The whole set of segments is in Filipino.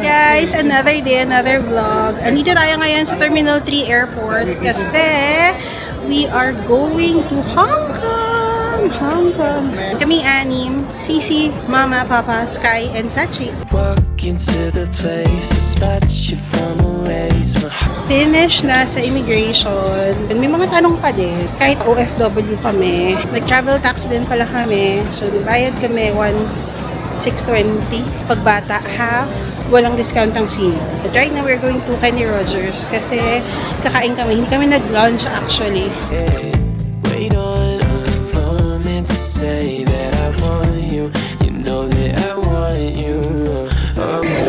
Guys, another day, another vlog. Andito tayo ngayon sa Terminal 3 Airport kasi we are going to Hong Kong. Hong Kong. Kaming anim, Sisi, Mama, Papa, Sky, and Sachi. Finish na sa immigration. May mga tanong pa din. Kahit OFW kami, nag-travel tax din pala kami. So, bayad kami 1,620. Pagbata, half. Walang discount ang senior. But right now, we're going to Kenny Rogers kasi kakain kami. Hindi kami nag-lunch actually. Wait on a moment to say that I want you. You know that I want you.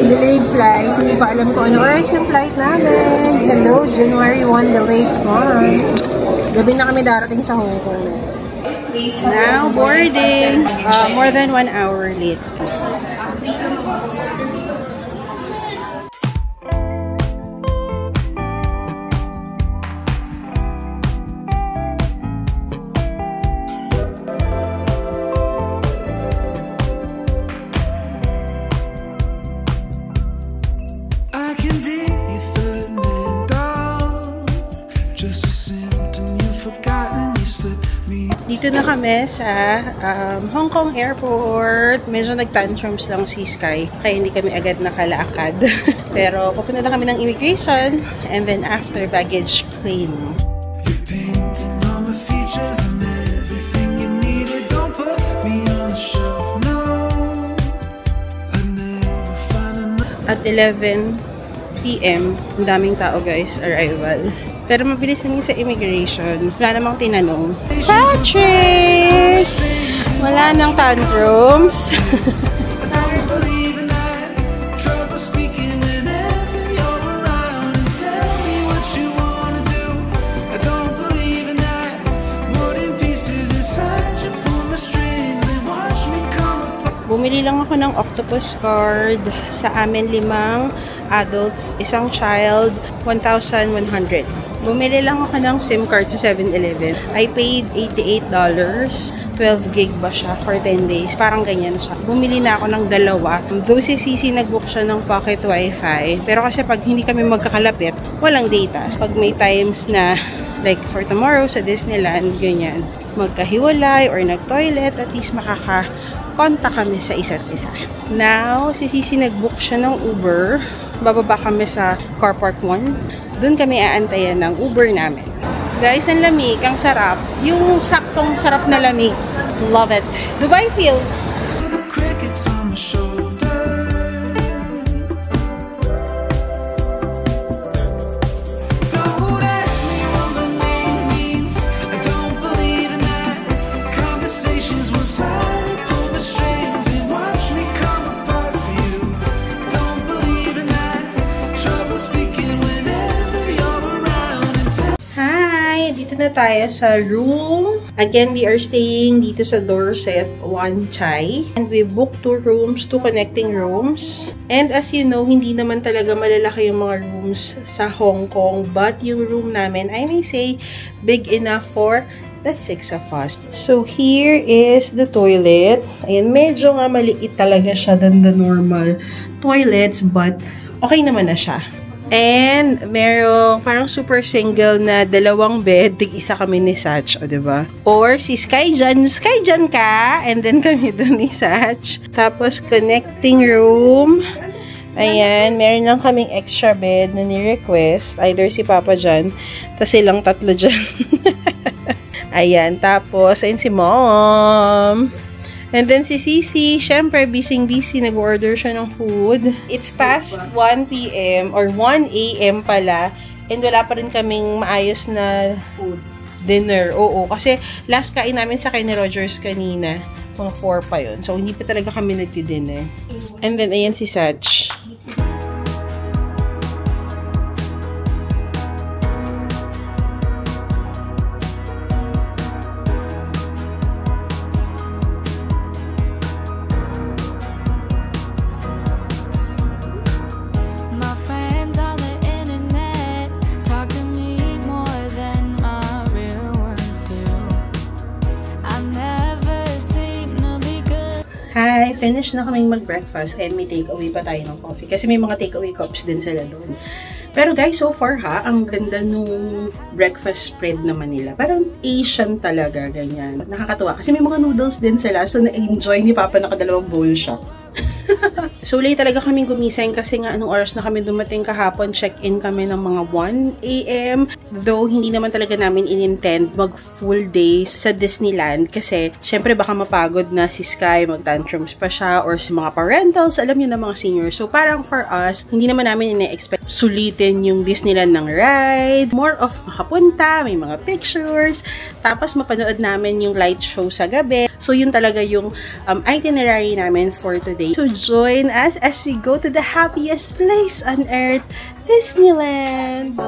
Delayed flight. Hindi pa alam ko ano oras yung flight namin. Hello, January 1 delayed flight. Gabi na kami darating sa Hong Kong. Now, boarding. More than 1 hour late. Dito na kami sa Hong Kong Airport. Medyo nag-tantrums lang si Sky. Kaya hindi kami agad nakalakad. Pero pupunta na kami ng immigration. And then after, baggage claim. At 11 PM, ang daming tao guys, arrival. Pero mabilis naman sa immigration. Wala namang tinanong. Patrick! Wala nang tantrums. Bumili lang ako ng octopus card sa amin 5 adults, isang child, 1,100. Bumili lang ako ng SIM card sa 7-Eleven. I paid $88. 12 gig ba siya for 10 days. Parang ganyan siya. Bumili na ako ng 2. Though si Sisi nag-book siya ng pocket wifi. Pero kasi pag hindi kami magkakalapit, walang data. Pag may times na like for tomorrow sa Disneyland, ganyan, magkahiwalay or nag-toilet, at least makaka-contact kami sa isa't isa. Now, si Sisi nag-book siya ng Uber. Bababa kami sa Car Park 1. Doon kami aantayan ng Uber namin. Guys, ang lamig, ang sarap. Yung saktong sarap na lamig. Love it. Dubai feels. Na tayo sa room. Again, we are staying dito sa Dorset, Wan Chai. And we booked 2 rooms, 2 connecting rooms. And as you know, hindi naman talaga malalaki yung mga rooms sa Hong Kong. But yung room namin, I may say, big enough for the 6 of us. So, here is the toilet. Ayan, medyo nga maliit talaga siya than the normal toilets. But, okay naman na siya. And, merong parang super single na 2 bed. Tig-isa kami ni Sach, o diba? Or, si Sky dyan ka. And then, kami doon ni Sach. Tapos, connecting room. Ayan, meron lang kaming extra bed na ni-request. Either si Papa dyan, tapos silang 3 dyan. Ayan, tapos, ayun si Mom. And then si Sisi, syempre, busy-busy, nag-order siya ng food. It's past 1 PM or 1 AM pala. And wala pa rin kaming maayos na food. Dinner. Oo, kasi last kain namin sa Kenny Rogers kanina. Mga 4 pa yun. So, hindi pa talaga kami nagti-dinner. And then, ayan si Sach. finish na kaming mag-breakfast and may takeaway pa tayo ng coffee. Kasi may mga takeaway cups din sila doon. Pero guys, so far ha, ang ganda nung breakfast spread naman nila. Parang Asian talaga, ganyan. Nakakatuwa. Kasi may mga noodles din sila, so na-enjoy ni Papa nakadalawang bowl siya. So late talaga kaming gumising kasi nga anong oras na kami dumating kahapon, check-in kami ng mga 1 AM. Though hindi naman talaga namin in-intend mag full days sa Disneyland kasi syempre baka mapagod na si Sky, mag-tantrums pa siya or si mga parentals, alam niyo na mga seniors. So parang for us, hindi naman namin ina-expect sulitin yung Disneyland ng ride. More of makapunta, may mga pictures, tapos mapanood namin yung light show sa gabi. So yun talaga yung itinerary namin for today. So join us as we go to the happiest place on earth, Disneyland!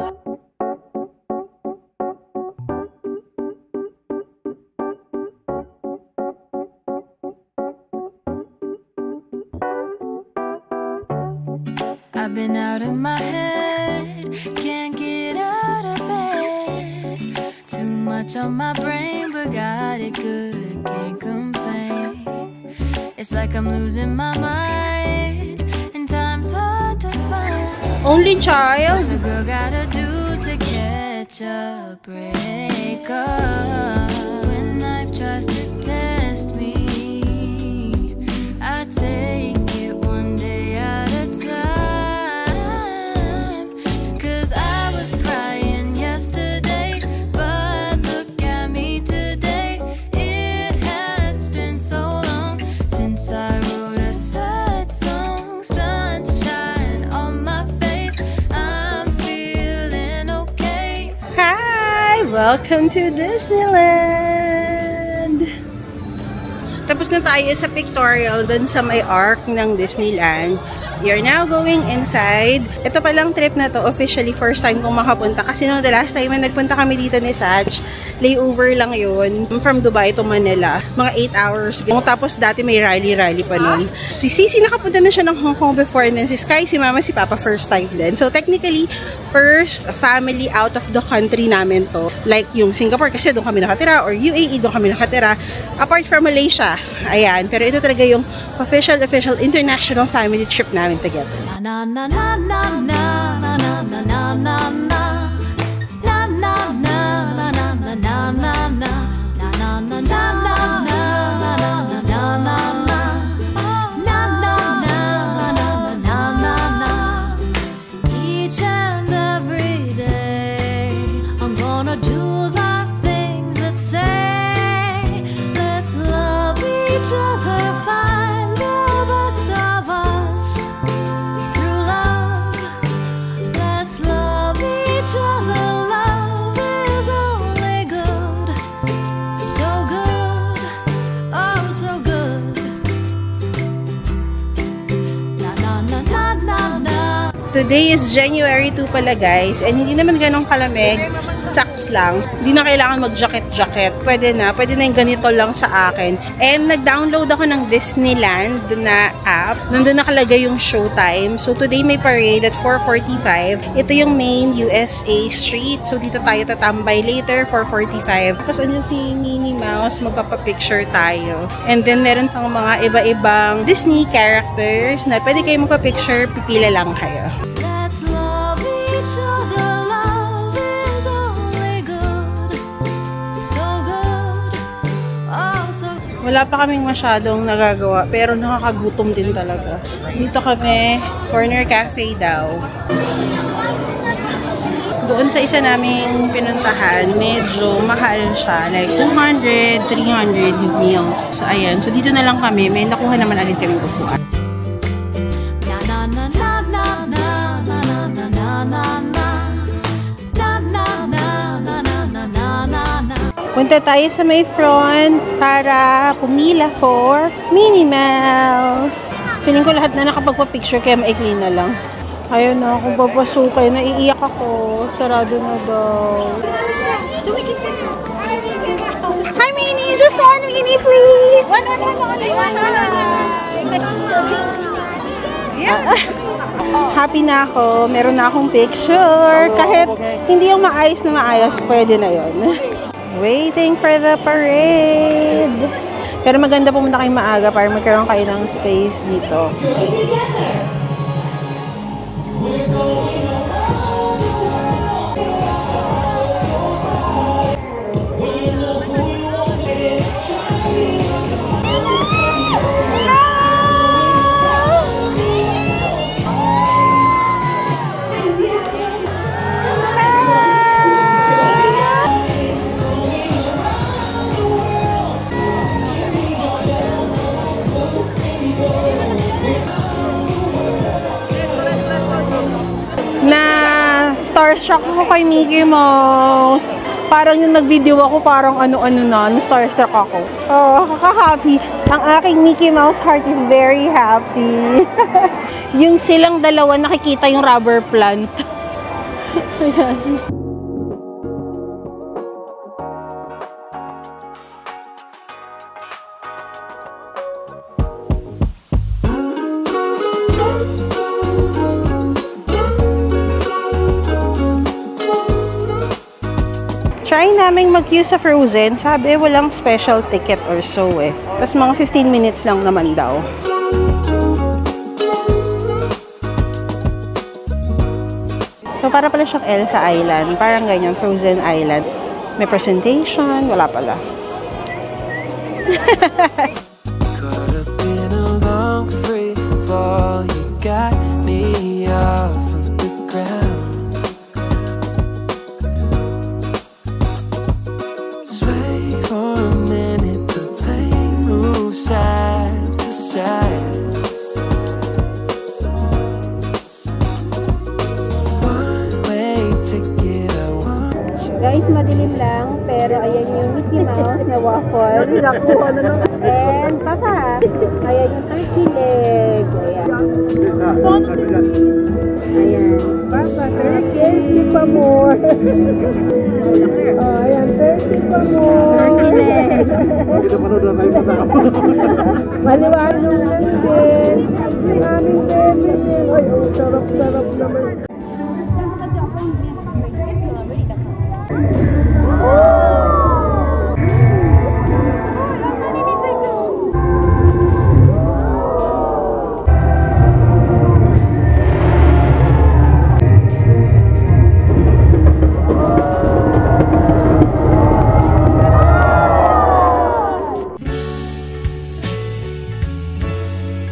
I've been out of my head, can't get out of bed. Too much on my brain, but got it good, can't complain. It's like I'm losing my mind, and time's hard to find. Only child? What's a girl gotta do to catch a break up? When life tries to test me, I take it one day at a time. 'Cause I was crying yesterday, but look at me today. It has been so long since I wrote a sad song. Sunshine on my face, I'm feeling okay. Hi! Welcome to Disneyland! Tapos na tayo sa pictorial dun sa may arc ng Disneyland. We are now going inside. Ito palang trip na to, officially first time kong makapunta. Kasi no, the last time na nagpunta kami dito ni Satch, layover lang yun. From Dubai to Manila. Mga 8 hours. Tapos dati may rally pa nun. Si Sisi nakapunta na siya ng Hong Kong before. And then si Sky, si Mama, si Papa first time din. So technically, first family out of the country namin to. Like yung Singapore, kasi doon kami nakatira. Or UAE, doon kami nakatira. Apart from Malaysia. Ayan. Pero ito talaga yung official international family trip namin together. Na na na na na na na na na na na. Na na na na na na na na na. Na na na na na na na na na na. Na na na na na na na. Each and every day, I'm gonna do the things that say, let's love each other, find the best of us. Through love, let's love each other. Love is only good, so good, oh so good. Na na na na na na. Today is January 2 pala guys. And hindi naman ganong kalamig. Socks lang. Hindi na kailangan mag-jacket-jacket. Pwede na yung ganito lang sa akin. And nag-download ako ng Disneyland na app. Nandun nakalagay yung showtime. So today may parade at 4:45. Ito yung main USA Street. So dito tayo tatambay later, 4:45. Tapos andun si Minnie Mouse, magpapapicture tayo. And then meron pang mga iba-ibang Disney characters na pwede kayo magpapicture, pipila lang kayo. Let's love each other. Love is only good, so good, oh so good. Wala pa kaming masyadong nagagawa, pero nakakagutom din talaga. Dito kami, corner cafe daw. Doon sa isa naming pinuntahan, medyo mahal siya. Like 200, 300 meals. So, ayan. So, dito na lang kami. May nakuha naman agad kami upuan. Na na na na na na na na na na na na na na na na na na. Punta tayo sa may front para pumila for Minnie Mouse. Feeling ko lahat na nakapagpa-picture kaya maikli na lang. Ayaw na akong papasukin. Naiiyak ako. Sarado na daw. Hi, Minnie! Just one Minnie, please! One. Yeah. Happy na ako. Meron na akong picture. Kahit hindi yung maayos na maayos, pwede na yon. Waiting for the parade. Pero maganda pumunta kayo maaga para magkaroon kayo ng space dito. Starstruck ako kay Mickey Mouse. Parang yung nag-video ako, parang ano-ano na, starstruck ako. Oh, kaka-happy. Ang aking Mickey Mouse heart is very happy. Yung silang dalawa, nakikita yung rubber plant. Ayan. Try namin mag-queue sa Frozen. Sabi, walang special ticket or so eh. Tapos mga 15 minutes lang naman daw. So, para pala siyang Elsa Island. Parang ganyan, Frozen Island. May presentation, wala pala. Caught up in a long free fall, you got me off of the ground. Guys, madilim lang, pero ayan yung Mickey Mouse na waffle. And papa, ayan yung turkey leg. Ayan. Ayan. Papa, turkey pa more. Oh, ayan, turkey pa more. Turkey leg. Maliwanong lang din. Yung aming baby. Ay, sarap-sarap naman.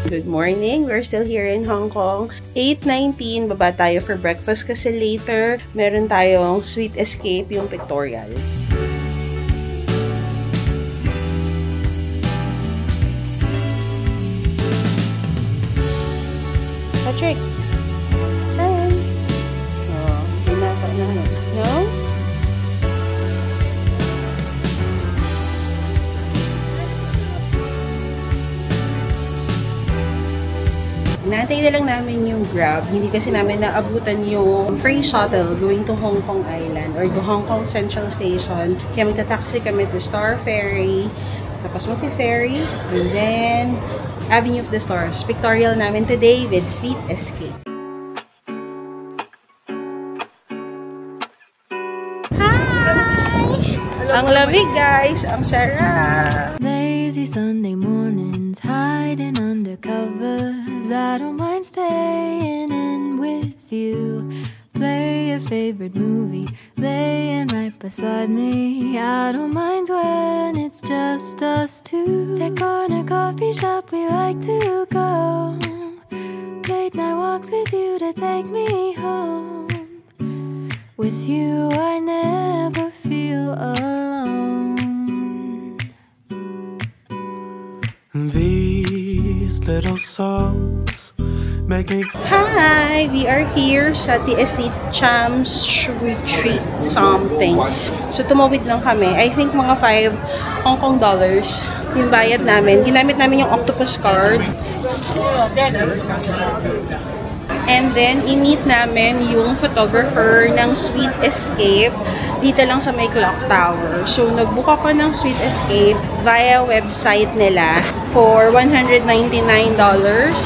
Good morning. We're still here in Hong Kong. 8:19, baba tayo for breakfast kasi later meron tayong Sweet Escape, yung pictorial. Patrick! Hi! Oh, binata na. No? Natay na lang namin yung Grab. Hindi kasi namin naabutan yung free shuttle going to Hong Kong Island or to Hong Kong Central Station. Kaya magta-taxi kami to Star Ferry. Tapos magti-ferry. And then, Avenue of the Stars. Pictorial namin today with Sweet Escape. Hi! Ang lamig guys! Ang sarap! Lazy Sunday mornings, hiding under covers. I don't mind staying in with you. Play your favorite movie, laying right beside me. I don't mind when it's just us two. That corner coffee shop we like to go. Late night walks with you to take me home. With you I never feel alone. These little songs make me... Hi! We are here sa TST Champs Retreat something. So, tumawid lang kami. I think mga 5 Hong Kong dollars yung bayad namin. Ginamit namin yung Octopus card. And then, i-meet namin yung photographer ng Sweet Escape dito lang sa may Clock Tower. So, nag-book ako ng Sweet Escape via website nila for $199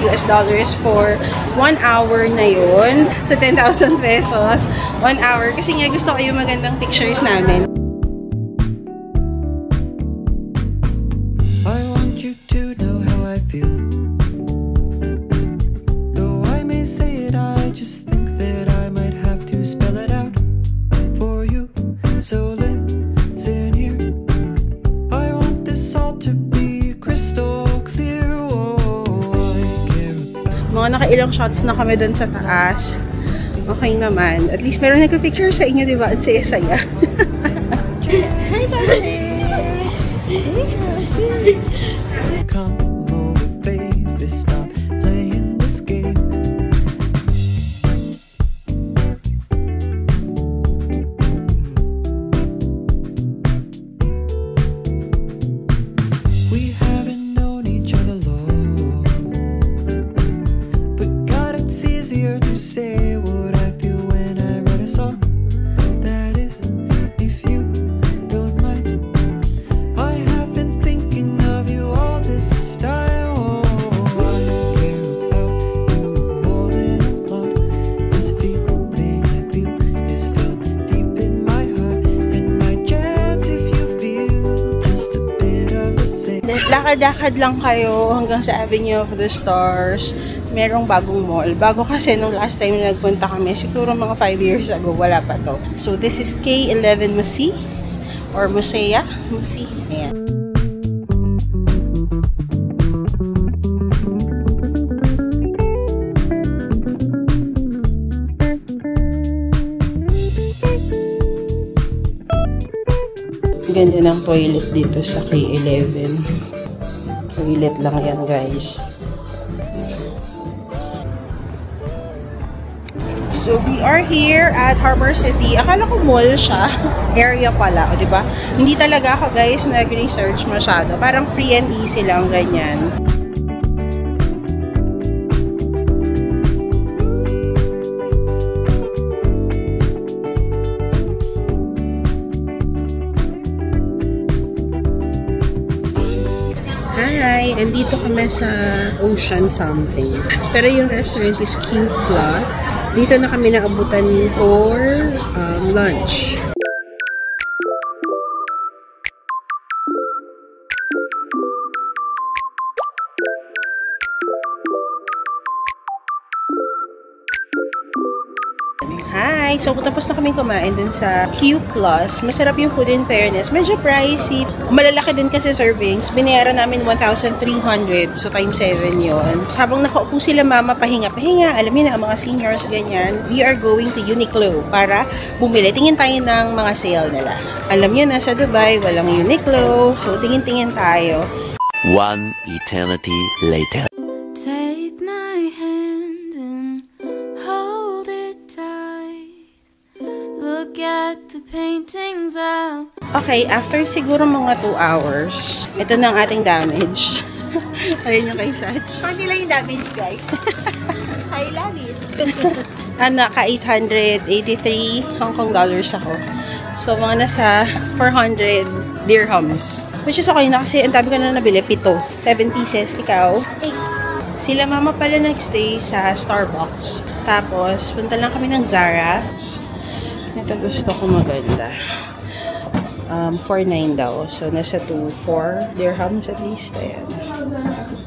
US dollars for 1 hour na yun. So, 10,000 pesos. 1 hour. Kasi nga gusto ko yung magandang pictures namin. Nakailang shots na kami dun sa taas. Okay naman. At least meron nagka-picture sa inyo, diba? At saya-saya. Hi, Patrick! Come over, baby, stop playing this game. We haven't known each other long, but God, it's easier to say what I feel when I write a song. That is, if you don't mind. I have been thinking of you all this time. Oh, I care about you more than a lot. This feeling I feel is felt deep in my heart, and my chance if you feel just a bit of a say. Lakad-lakad lang kayo hanggang sa Avenue of the Stars. Merong bagong mall. Bago kasi nung last time na nagpunta kami, siguro mga 5 years ago, wala pa to. So, this is K11 Musi or Musea. Musi. Ayan. Ganda ng toilet dito sa K11. Toilet lang yan, guys. So, we are here at Harbor City. Akala ko mall siya. Area pala, o diba? Hindi talaga ako, guys, nag-research masyado. Parang free and easy lang, ganyan. Hi! Andito kami sa Ocean something. Pero yung restaurant is Q Plus. Dito na kami naabutan for lunch. Hi! So, tapos na kaming kumain dun sa Q Plus. Masarap yung food in fairness. Medyo pricey. Malalaki din kasi servings. Binayaran namin 1,300. So, times 7 yun. Habang nakaupo sila mama, pahinga-pahinga. Alam niyo na, ang mga seniors, ganyan. We are going to Uniqlo para bumili. Tingin tayo ng mga sale nila. Alam niyo na, sa Dubai, walang Uniqlo. So, tingin-tingin tayo. One eternity later. Take my hand and hold it tight. Look at the paintings out. Okay, after siguro mga 2 hours, ito na ang ating damage. Ayun yung kay Sach. Hindi lang yung damage, guys. I love it. Naka 883 Hong Kong dollars ako. So, mga nasa 400 dirhams. Which is okay na kasi ang dami ko na nabili. 7 pieces. Ikaw? 8. Sila mama pala nagstay sa Starbucks. Tapos, punta lang kami ng Zara. Ito gusto ko maganda. 4.9 daw. So, nasa 4 dirhams at least. Ayan.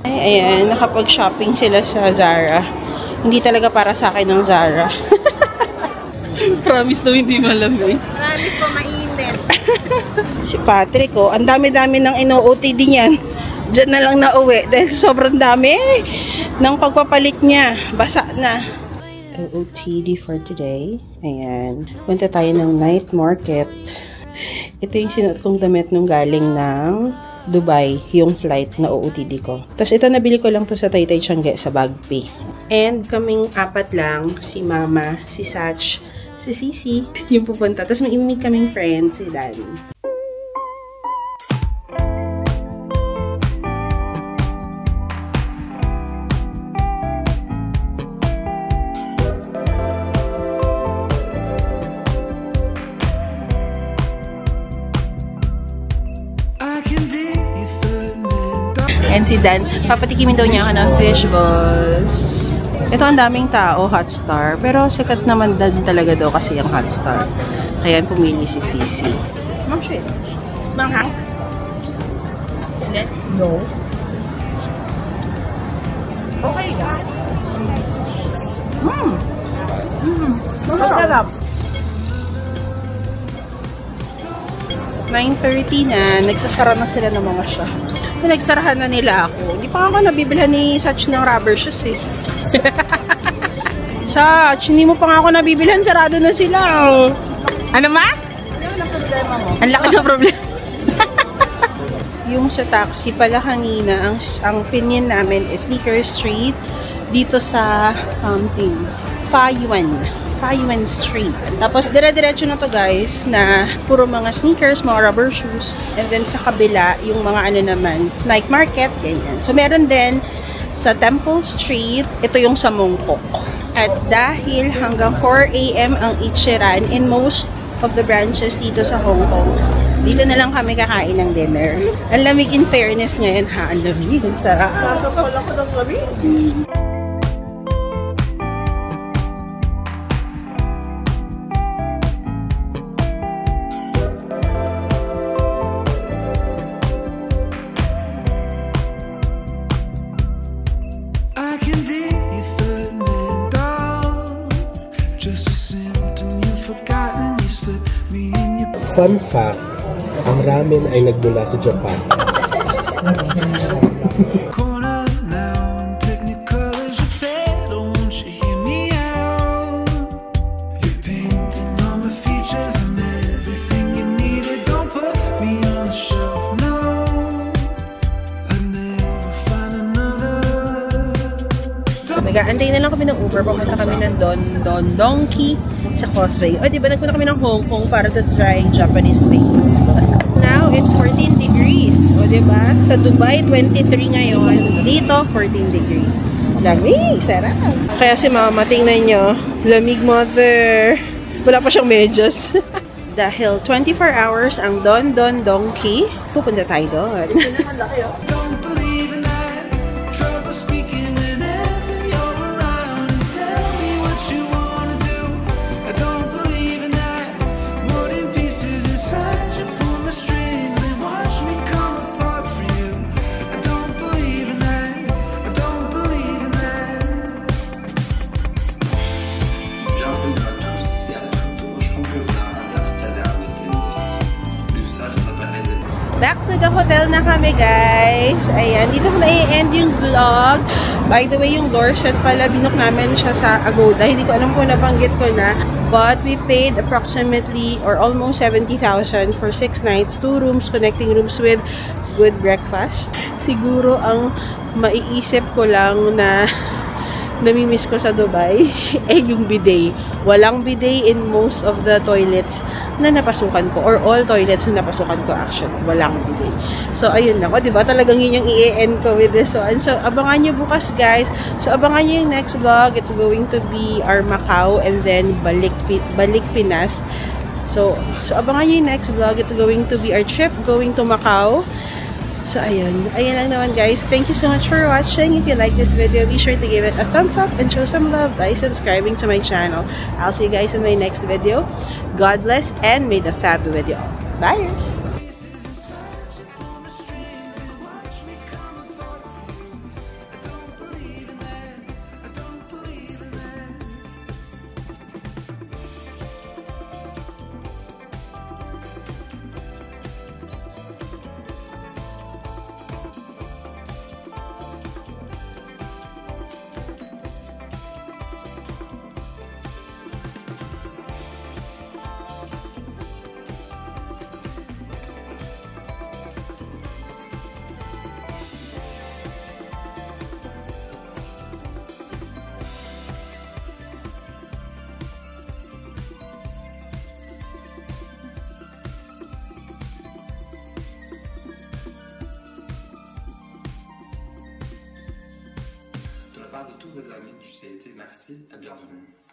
Ayan, nakapag-shopping sila sa Zara. Hindi talaga para sa akin ng Zara. Promise daw hindi malamig. Promise ko mainit. Si Patrick, oh, ang dami-dami ng ino-OTD niyan. Diyan na lang nauwi. Dahil sobrang dami ng pagpapalit niya. Basa na. OOTD for today. Ayan. Punta tayo ng night market. Ito yung sinuot kong damit nung galing ng Dubai, yung flight na OOTD ko. Tapos ito nabili ko lang to sa Taytay Tiangge sa Bagpi. And kaming 4 lang, si Mama, si Sach, si Sisi, yung pupunta. Tapos may imimig kaming friend, si Danny. And si Dan, papatikimin daw niya ako ng fish balls. Ito ang daming tao, Hotstar. Pero sikat naman din talaga daw kasi yung Hotstar. Kaya pumili si Sisi. Ma'am, shit. Manghang? No. Okay ka. Masarap. 9:30 na, nagsasara na sila ng mga shops. Nagsarahan na nila ako. Hindi pa ako nabibilhan ni Sach ng rubber shoes eh. Sach, hindi mo pa nga ako nabibilhan. Sarado na sila. Ano ma? Ang laki ng problema. Yung sa taxi pala kanina, ang opinion namin is Sneaker Street dito sa Fayuan Street. Tapos dire-diretso na to guys na puro mga sneakers, mga rubber shoes. And then sa kabila, yung mga ano naman, night market, ganyan. So meron din sa Temple Street, ito yung sa Mongkok. At dahil hanggang 4 AM ang Ichiran in most of the branches dito sa Hong Kong, dito na lang kami kakain ng dinner. Ang lamig in fairness ngayon ha, ang lamig. Ang sarap. Wala ko ng lamig. I can be your third man dog. Just a symptom you've forgotten. You slip me in your Fun fact, ang ramen ay nagmula sa Japan. corner now, and Technicolor's your bed. Oh, won't you hear me out? You're painting all my features and everything you needed. Don't put me on the shelf, no. I'd never find another. Nag-aantay na lang kami ng Uber. Papunta kami ng Don Donki sa Causeway. O, diba nagpunta kami ng Hong Kong para to try Japanese things. Now, it's 14 degrees. O, diba? Sa Dubai, 23 ngayon. Dito, 14 degrees. Lamig! Sarap! Kaya si Mama, tingnan nyo. Lamig, mother. Wala pa siyang medyas. Dahil 24 hours ang Don Donki, pupunta tayo doon. Don't believe in that. Trouble speaking whenever you're around. And tell me what you wanna do. I don't believe in that. Wooden pieces inside you pull my strings and watch me come apart for you. I don't believe in that. I don't believe in that. Bienvenue à tous et à toutes au championnat interstellaire de tennis. L'usage d'appareils de Back to the hotel na kami, guys. Ayan, dito ko na-end yung vlog. By the way, yung Dorset pala, binook namin siya sa Agoda. Hindi ko alam kung nabanggit ko na. But we paid approximately or almost 70,000 for 6 nights, 2 rooms, connecting rooms with good breakfast. Siguro ang maiisip ko lang na namimiss ko sa Dubai eh yung bidet. Walang bidet in most of the toilets na napasukan ko or all toilets na napasukan ko actually. Walang bidet. So ayun na ko, 'di ba? Talagang yun yung i-end ko with this one. So abangan niyo bukas, guys. So abangan niyo yung next vlog. It's going to be our Macau and then balik Pinas. So abangan niyo yung next vlog. It's going to be our trip going to Macau. So, ayun lang naman, guys. Thank you so much for watching. If you like this video, be sure to give it a thumbs up and show some love by subscribing to my channel. I'll see you guys in my next video. God bless and may the fab be with you all. Bye! Pieces inside you pull my strings and watch me come apart for you. I don't believe in that. I don't believe in that. de la part de tous vos amis du CIT, merci et bienvenue.